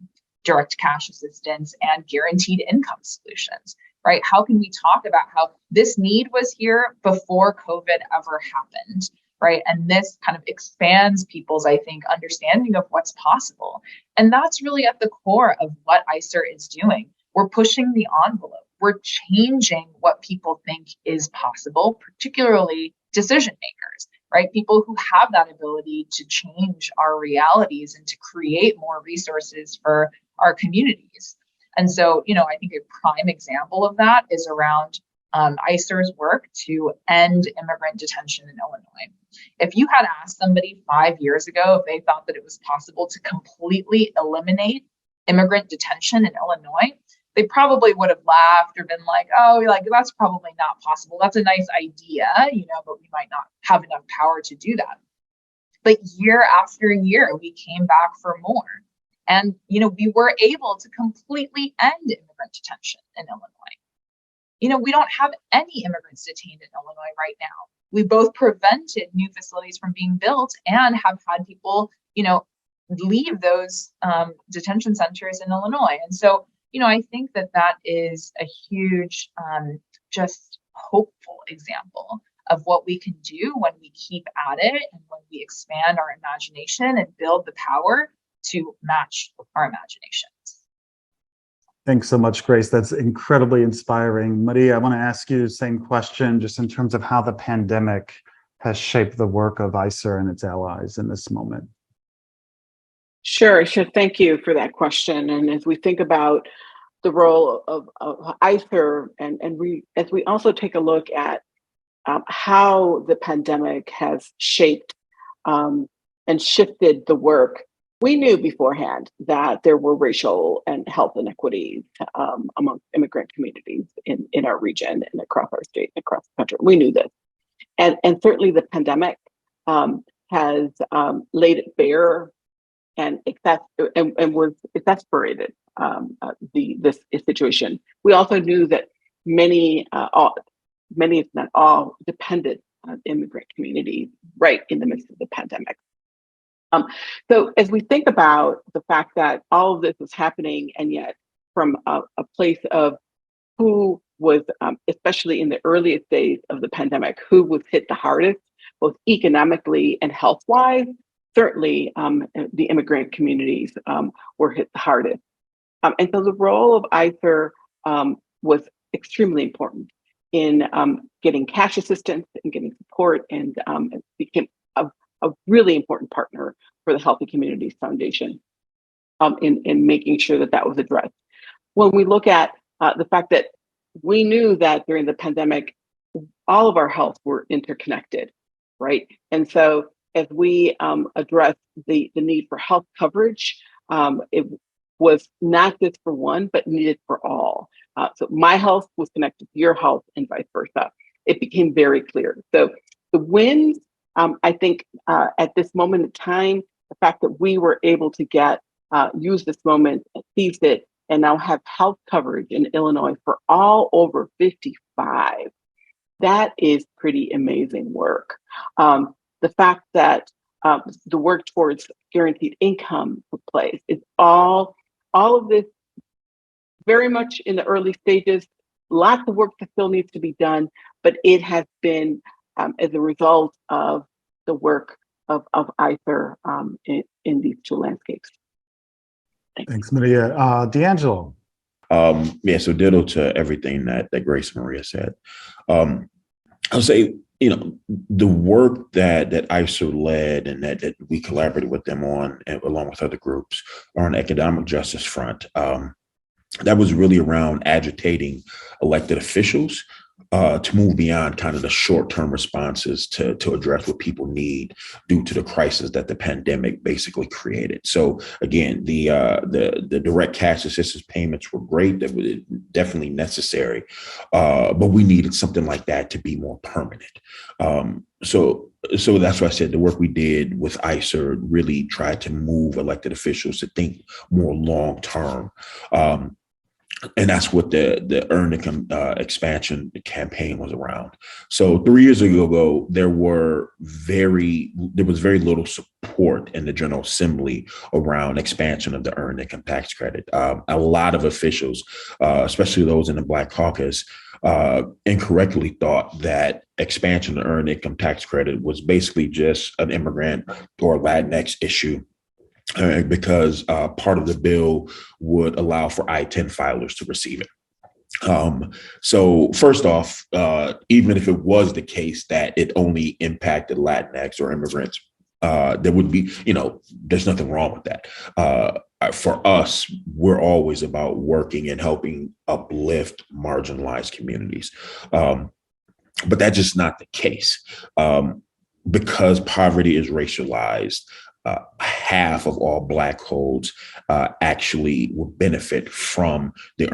direct cash assistance and guaranteed income solutions, right? How can we talk about how this need was here before COVID ever happened? Right. And this kind of expands people's, I think, understanding of what's possible. And that's really at the core of what ICIRR is doing. We're pushing the envelope. We're changing what people think is possible, particularly decision makers, right? People who have that ability to change our realities and to create more resources for our communities. And so, I think a prime example of that is around ICIRR's work to end immigrant detention in Illinois. If you had asked somebody 5 years ago if they thought that it was possible to completely eliminate immigrant detention in Illinois, they probably would have laughed or been like, oh, like that's probably not possible. That's a nice idea, but we might not have enough power to do that. But year after year, we came back for more. And, we were able to completely end immigrant detention in Illinois. We don't have any immigrants detained in Illinois right now. We both prevented new facilities from being built and have had people, leave those detention centers in Illinois. And so, I think that is a huge, just hopeful example of what we can do when we keep at it and when we expand our imagination and build the power to match our imaginations. Thanks so much, Grace. That's incredibly inspiring. Maria, I want to ask you the same question, just in terms of how the pandemic has shaped the work of ICIRR and its allies in this moment. Sure. Thank you for that question. And as we think about the role of ICIRR, and as we also take a look at how the pandemic has shaped and shifted the work, we knew beforehand that there were racial and health inequities among immigrant communities in our region and across our state and across the country. We knew this. And certainly the pandemic has laid it bare and was exasperated this situation. We also knew that many, if not all, depended on immigrant communities right in the midst of the pandemic. So as we think about the fact that all of this is happening, and yet from a place of who was, especially in the earliest days of the pandemic, who was hit the hardest, both economically and health-wise, certainly the immigrant communities were hit the hardest. And so the role of ICIRR was extremely important in getting cash assistance and getting support, and became a really important partner for the Healthy Communities Foundation in making sure that was addressed. When we look at the fact that we knew that during the pandemic, all of our health were interconnected, right? And so as we address the need for health coverage, it was not just for one, but needed for all. So my health was connected to your health and vice versa. It became very clear. So the wins, I think at this moment in time, the fact that we were able to use this moment, seize it, and now have health coverage in Illinois for all over 55, that is pretty amazing work. The fact that the work towards guaranteed income took place, it's all of this very much in the early stages. Lots of work that still needs to be done, but it has been as a result of the work of ICIRR in these two landscapes. Thanks, Maria. DeAngelo. Yeah, so ditto to everything that Grace and Maria said. I'll say, the work that ICIRR led and that we collaborated with them on, along with other groups, on the economic justice front, that was really around agitating elected officials to move beyond kind of the short-term responses to address what people need due to the crisis that the pandemic basically created. So again, the direct cash assistance payments were great. That was definitely necessary, but we needed something like that to be more permanent. So that's why I said the work we did with ICIRR really tried to move elected officials to think more long-term. And that's what the Earned Income expansion campaign was around. So 3 years ago, there was very little support in the General Assembly around expansion of the Earned Income tax credit. A lot of officials, especially those in the Black caucus, incorrectly thought that expansion of the Earned Income tax credit was basically just an immigrant or Latinx issue. Because part of the bill would allow for I-10 filers to receive it. So first off, even if it was the case that it only impacted Latinx or immigrants, there would be, there's nothing wrong with that. For us, we're always about working and helping uplift marginalized communities. But that's just not the case. Because poverty is racialized, half of all Black codes actually will benefit from the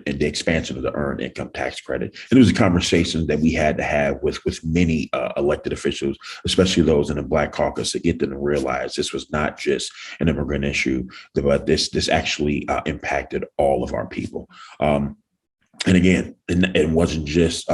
expansion of the Earned Income tax credit. And it was a conversation that we had to have with many elected officials, especially those in the Black caucus, to get them to realize this was not just an immigrant issue, but this actually impacted all of our people. And again, it wasn't just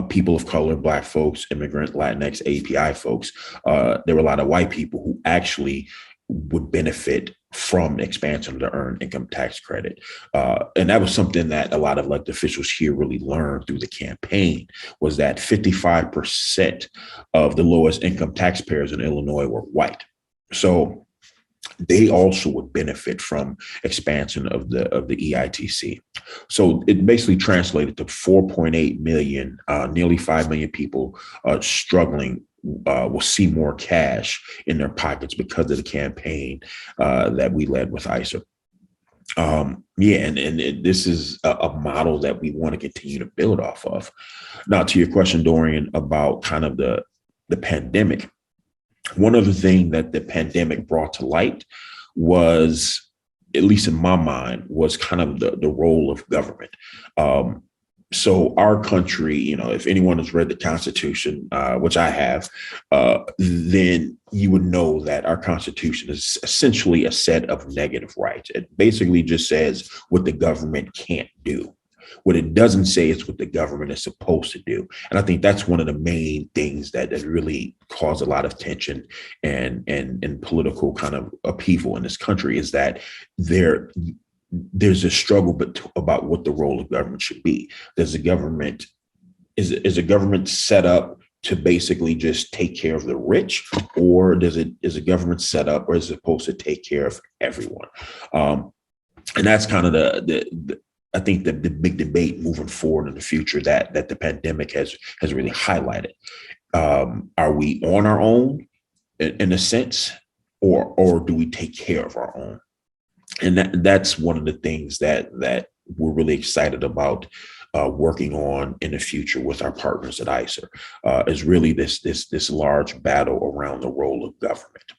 people of color, Black folks, immigrant, Latinx, API folks. There were a lot of white people who actually would benefit from the expansion of the Earned Income tax credit. And that was something that a lot of elected officials here really learned through the campaign, was that 55% of the lowest income taxpayers in Illinois were white. So they also would benefit from expansion of the EITC. So it basically translated to 4.8 million, nearly 5 million people struggling will see more cash in their pockets because of the campaign that we led with ICIRR. And this is a model that we want to continue to build off of. Now, to your question, Dorian, about kind of the pandemic. One other thing that the pandemic brought to light was, at least in my mind, was kind of the role of government. So our country, if anyone has read the Constitution, which I have, then you would know that our Constitution is essentially a set of negative rights. It basically just says what the government can't do. What it doesn't say is what the government is supposed to do. And I think that's one of the main things that really caused a lot of tension and political kind of upheaval in this country, is that there's a struggle about what the role of government should be. Is a government set up to basically just take care of the rich, or is a government set up, or is it supposed to take care of everyone? And that's kind of I think the big debate moving forward in the future that the pandemic has really highlighted. Are we on our own in a sense, or do we take care of our own? And that's one of the things that we're really excited about working on in the future with our partners at ICIRR is really this large battle around the role of government.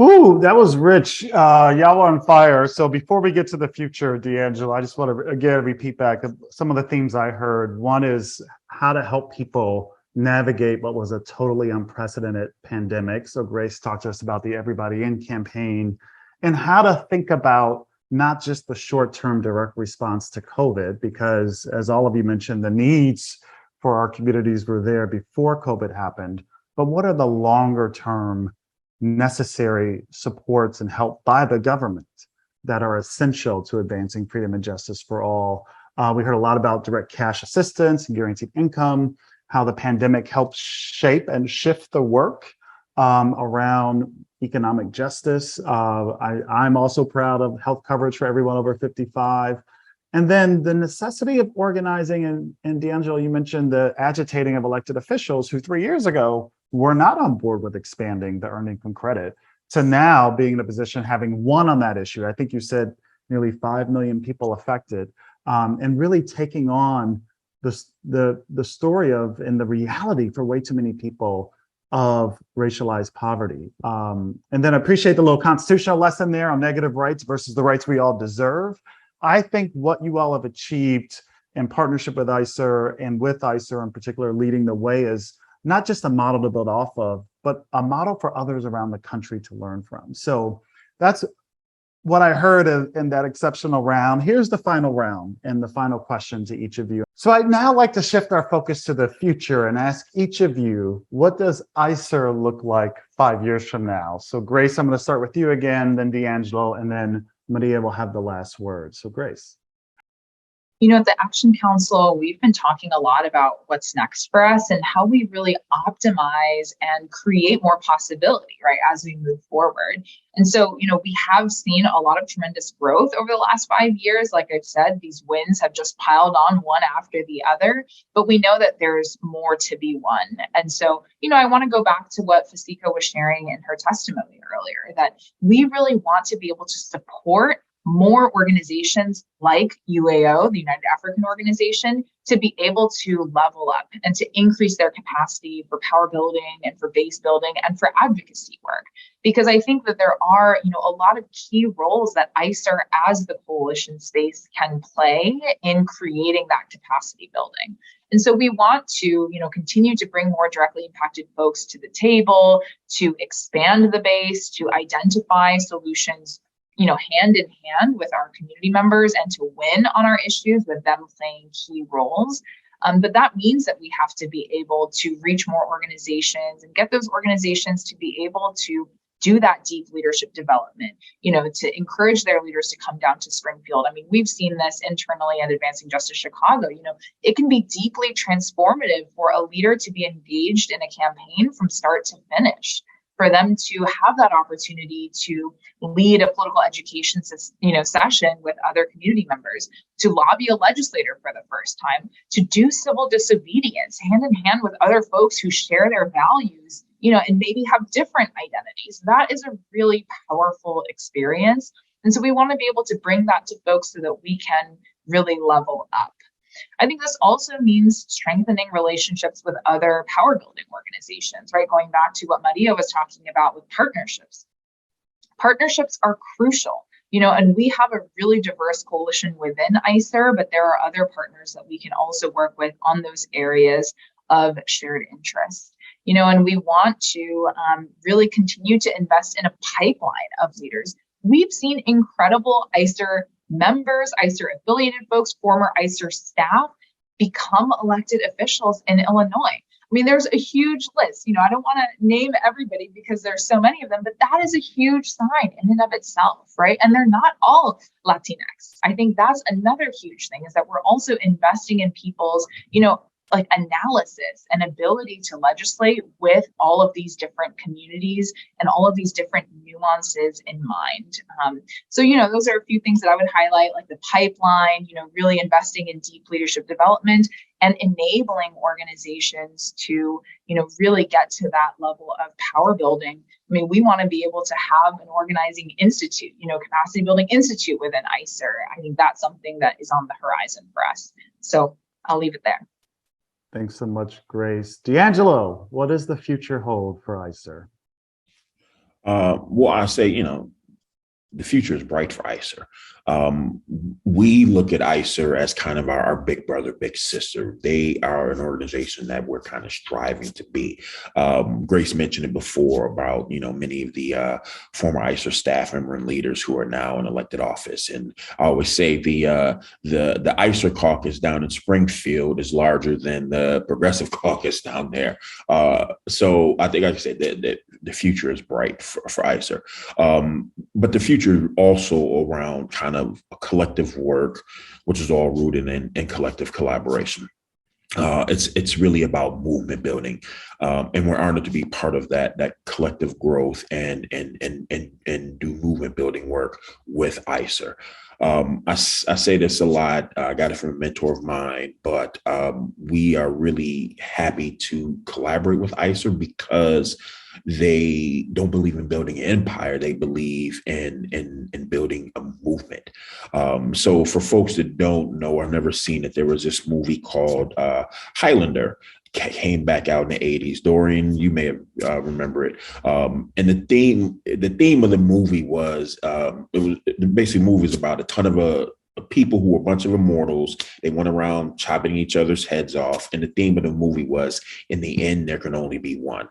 Ooh, that was rich. Y'all are on fire. So before we get to the future, DeAngelo, I just want to again repeat back some of the themes I heard. One is how to help people navigate what was a totally unprecedented pandemic. So Grace talked to us about the Everybody In campaign and how to think about not just the short-term direct response to COVID, because as all of you mentioned, the needs for our communities were there before COVID happened, but what are the longer-term necessary supports and help by the government that are essential to advancing freedom and justice for all? We heard a lot about direct cash assistance and guaranteed income, how the pandemic helped shape and shift the work around economic justice. I'm also proud of health coverage for everyone over 55. And then the necessity of organizing, and DeAngelo, you mentioned the agitating of elected officials who 3 years ago were not on board with expanding the earned income credit, to now being in a position having won on that issue. I think you said nearly 5 million people affected, and really taking on the story of and the reality for way too many people of racialized poverty. And then I appreciate the little constitutional lesson there on negative rights versus the rights we all deserve. I think what you all have achieved in partnership with ICIRR and with ICIRR in particular leading the way is not just a model to build off of, but a model for others around the country to learn from. So that's what I heard in that exceptional round. Here's the final round and the final question to each of you. So I'd now like to shift our focus to the future and ask each of you, what does ICIRR look like 5 years from now? So Grace, I'm going to start with you again, then DeAngelo, and then Maria will have the last word. So Grace. You know, at the Action Council, we've been talking a lot about what's next for us and how we really optimize and create more possibility, right, as we move forward. And so, you know, we have seen a lot of tremendous growth over the last 5 years. Like I've said, these wins have just piled on one after the other, but we know that there's more to be won. And so, you know, I want to go back to what Fasika was sharing in her testimony earlier, that we really want to be able to support more organizations like UAO, the United African Organization, to be able to level up and to increase their capacity for power building and for base building and for advocacy work. Because I think that there are, you know, a lot of key roles that ICIRR as the coalition space can play in creating that capacity building. And so we want to, you know, continue to bring more directly impacted folks to the table, to expand the base, to identify solutions, you know, hand in hand with our community members and to win on our issues with them playing key roles. But that means that we have to be able to reach more organizations and get those organizations to be able to do that deep leadership development, you know, to encourage their leaders to come down to Springfield. I mean, we've seen this internally at Advancing Justice Chicago. You know, it can be deeply transformative for a leader to be engaged in a campaign from start to finish, for them to have that opportunity to lead a political education, you know, session with other community members, to lobby a legislator for the first time, to do civil disobedience hand in hand with other folks who share their values, you know, and maybe have different identities. That is a really powerful experience. And so we want to be able to bring that to folks so that we can really level up. I think this also means strengthening relationships with other power building organizations, right? Going back to what Maria was talking about with partnerships. Partnerships are crucial, you know, and we have a really diverse coalition within ICIRR, but there are other partners that we can also work with on those areas of shared interest, you know, and we want to really continue to invest in a pipeline of leaders. We've seen incredible ICIRR members, ICIRR affiliated folks, former ICIRR staff become elected officials in Illinois. I mean, there's a huge list. You know, I don't want to name everybody because there's so many of them, but that is a huge sign in and of itself, right? And they're not all Latinx. I think that's another huge thing, is that we're also investing in people's, you know, like analysis and ability to legislate with all of these different communities and all of these different nuances in mind. So, those are a few things that I would highlight, like the pipeline, really investing in deep leadership development and enabling organizations to, really get to that level of power building. I mean, we want to be able to have an organizing institute, capacity building institute within ICIRR. I think that's something that is on the horizon for us. So I'll leave it there. Thanks so much, Grace. DeAngelo, what does the future hold for ICIRR? Well, I say, the future is bright for ICIRR. We look at ICIRR as kind of our big brother, big sister. They are an organization that we're kind of striving to be. Grace mentioned it before about, many of the former ICIRR staff member and leaders who are now in elected office. And I always say the ICIRR caucus down in Springfield is larger than the Progressive caucus down there. So I think I can say that the future is bright for ICIRR. But the future also around kind of a collective work, which is all rooted in collective collaboration. It's really about movement building, and we're honored to be part of that collective growth and do movement building work with ICIRR. I say this a lot. I got it from a mentor of mine, but we are really happy to collaborate with ICIRR because they don't believe in building an empire. They believe in building a movement. So for folks that don't know or never seen it, there was this movie called Highlander. Came back out in the 80s. Dorian, you may have remember it. And the theme of the movie was basically movie is about a ton of people who were a bunch of immortals. They went around chopping each other's heads off. And the theme of the movie was, in the end, there can only be one.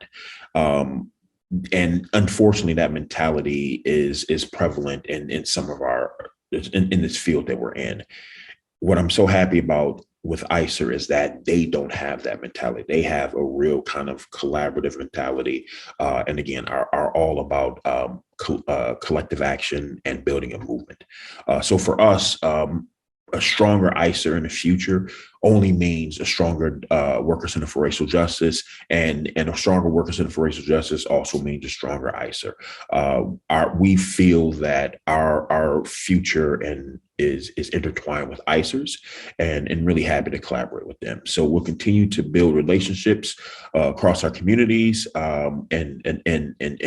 And unfortunately, that mentality is prevalent in some of in this field that we're in. What I'm so happy about with ICIRR is that they don't have that mentality. They have a real kind of collaborative mentality, and again, are all about collective action and building a movement. So for us, a stronger ICIRR in the future only means a stronger Worker Center for Racial Justice, and a stronger Worker Center for Racial Justice also means a stronger ICIRR. We feel that our future is intertwined with ICIRR's, and really happy to collaborate with them. So we'll continue to build relationships across our communities, and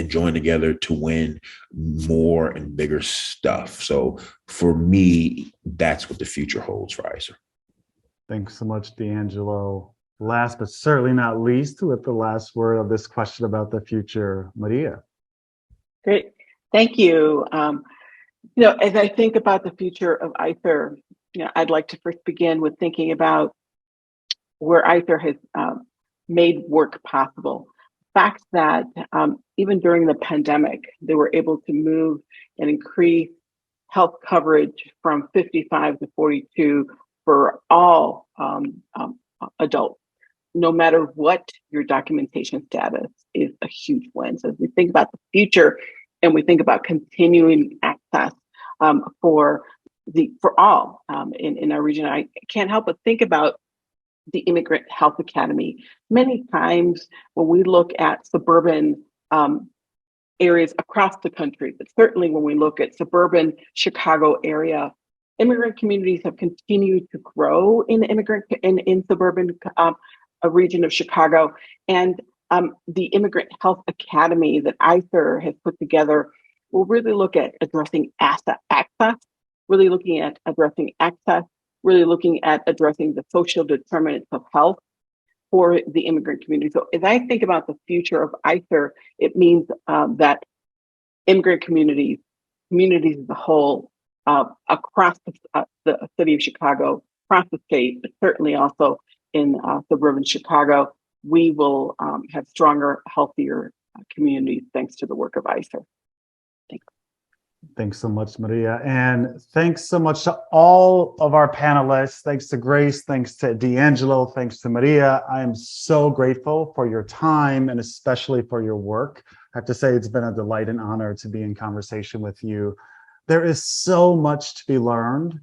join together to win more and bigger stuff. So for me, that's what the future holds for ICIRR. Thanks so much, DeAngelo. Last but certainly not least, with the last word of this question about the future, Maria. Great, thank you. As I think about the future of ICIRR, I'd like to first begin with thinking about where ICIRR has made work possible. The fact that even during the pandemic, they were able to move and increase health coverage from 55 to 42 for all adults, no matter what your documentation status, is a huge win. So as we think about the future and we think about continuing access for all in our region, I can't help but think about the Immigrant Health Academy. Many times when we look at suburban areas across the country, but certainly when we look at suburban Chicago area, immigrant communities have continued to grow in suburban region of Chicago. And the Immigrant Health Academy that ICIRR has put together will really look at addressing access, really looking at addressing access, really looking at addressing the social determinants of health for the immigrant community. So as I think about the future of ICIRR, it means that immigrant communities as a whole, across the city of Chicago, across the state, but certainly also in suburban Chicago, we will have stronger, healthier communities thanks to the work of ICIRR. Thanks. Thanks so much, Maria. And thanks so much to all of our panelists. Thanks to Grace, thanks to DeAngelo, thanks to Maria. I am so grateful for your time and especially for your work. I have to say it's been a delight and honor to be in conversation with you. There is so much to be learned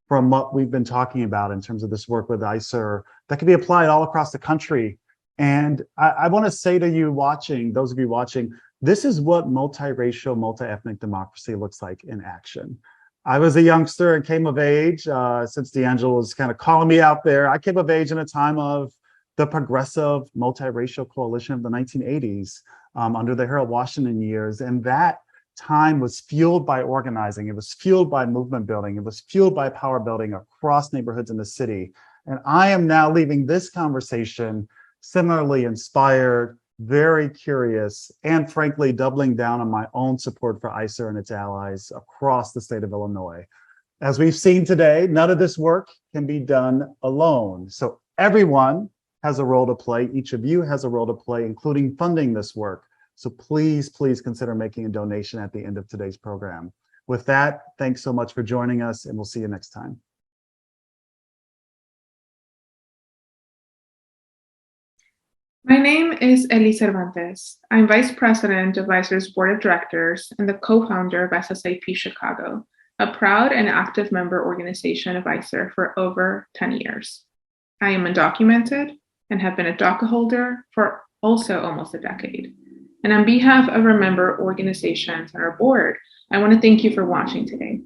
from what we've been talking about in terms of this work with ICIRR that can be applied all across the country. And I want to say to you watching, those of you watching, this is what multiracial, multi-ethnic democracy looks like in action. I was a youngster and came of age, since DeAngelo was kind of calling me out there. I came of age in a time of the progressive multiracial coalition of the 1980s under the Harold Washington years. And that time was fueled by organizing. It was fueled by movement building. It was fueled by power building across neighborhoods in the city. And I am now leaving this conversation similarly inspired, very curious, and frankly, doubling down on my own support for ICIRR and its allies across the state of Illinois. As we've seen today, none of this work can be done alone. So everyone has a role to play. Each of you has a role to play, including funding this work. So please, please consider making a donation at the end of today's program. With that, thanks so much for joining us, and we'll see you next time. My name is Eli Cervantes. I'm Vice President of ICIRR's Board of Directors and the co-founder of SSIP Chicago, a proud and active member organization of ICIRR for over 10 years. I am undocumented and have been a DACA holder for also almost a decade. And on behalf of our member organizations and our board, I want to thank you for watching today.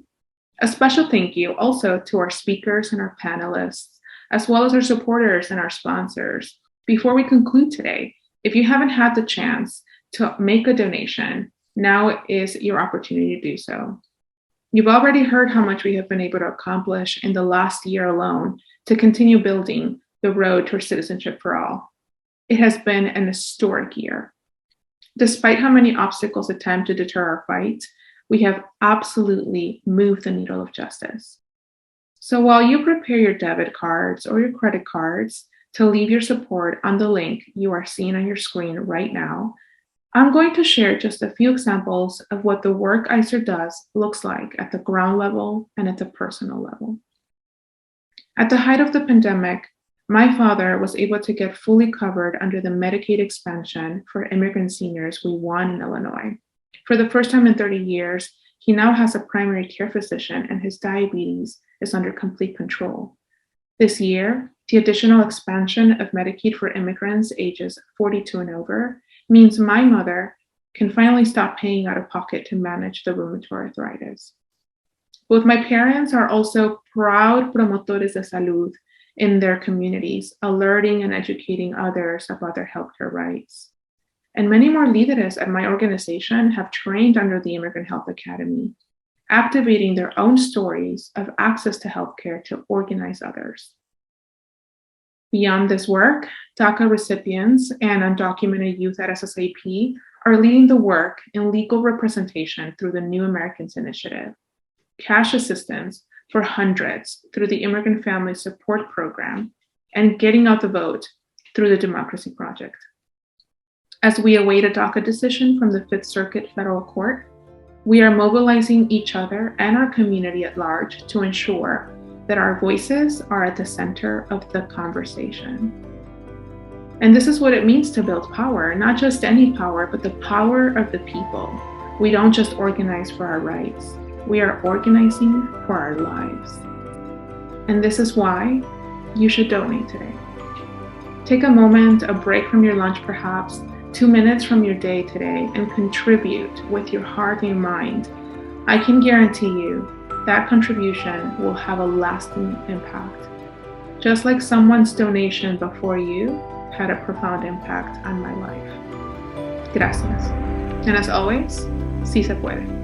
A special thank you also to our speakers and our panelists, as well as our supporters and our sponsors. Before we conclude today, if you haven't had the chance to make a donation, now is your opportunity to do so. You've already heard how much we have been able to accomplish in the last year alone to continue building the road towards citizenship for all. It has been an historic year. Despite how many obstacles attempt to deter our fight, we have absolutely moved the needle of justice. So while you prepare your debit cards or your credit cards to leave your support on the link you are seeing on your screen right now, I'm going to share just a few examples of what the work ICIRR does looks like at the ground level and at the personal level. At the height of the pandemic, my father was able to get fully covered under the Medicaid expansion for immigrant seniors we won in Illinois. For the first time in 30 years, he now has a primary care physician and his diabetes is under complete control. This year, the additional expansion of Medicaid for immigrants ages 42 and over means my mother can finally stop paying out of pocket to manage the rheumatoid arthritis. Both my parents are also proud promotores de salud in their communities, alerting and educating others about their healthcare rights. And many more líderes at my organization have trained under the Immigrant Health Academy, activating their own stories of access to healthcare to organize others. Beyond this work, DACA recipients and undocumented youth at SSIP are leading the work in legal representation through the New Americans Initiative, cash assistance for hundreds through the Immigrant Family Support Program, and getting out the vote through the Democracy Project. As we await a DACA decision from the Fifth Circuit Federal Court, we are mobilizing each other and our community at large to ensure that our voices are at the center of the conversation. And this is what it means to build power, not just any power, but the power of the people. We don't just organize for our rights. We are organizing for our lives. And this is why you should donate today. Take a moment, a break from your lunch perhaps, 2 minutes from your day today, and contribute with your heart and your mind. I can guarantee you that contribution will have a lasting impact. Just like someone's donation before you had a profound impact on my life. Gracias. And as always, sí se puede.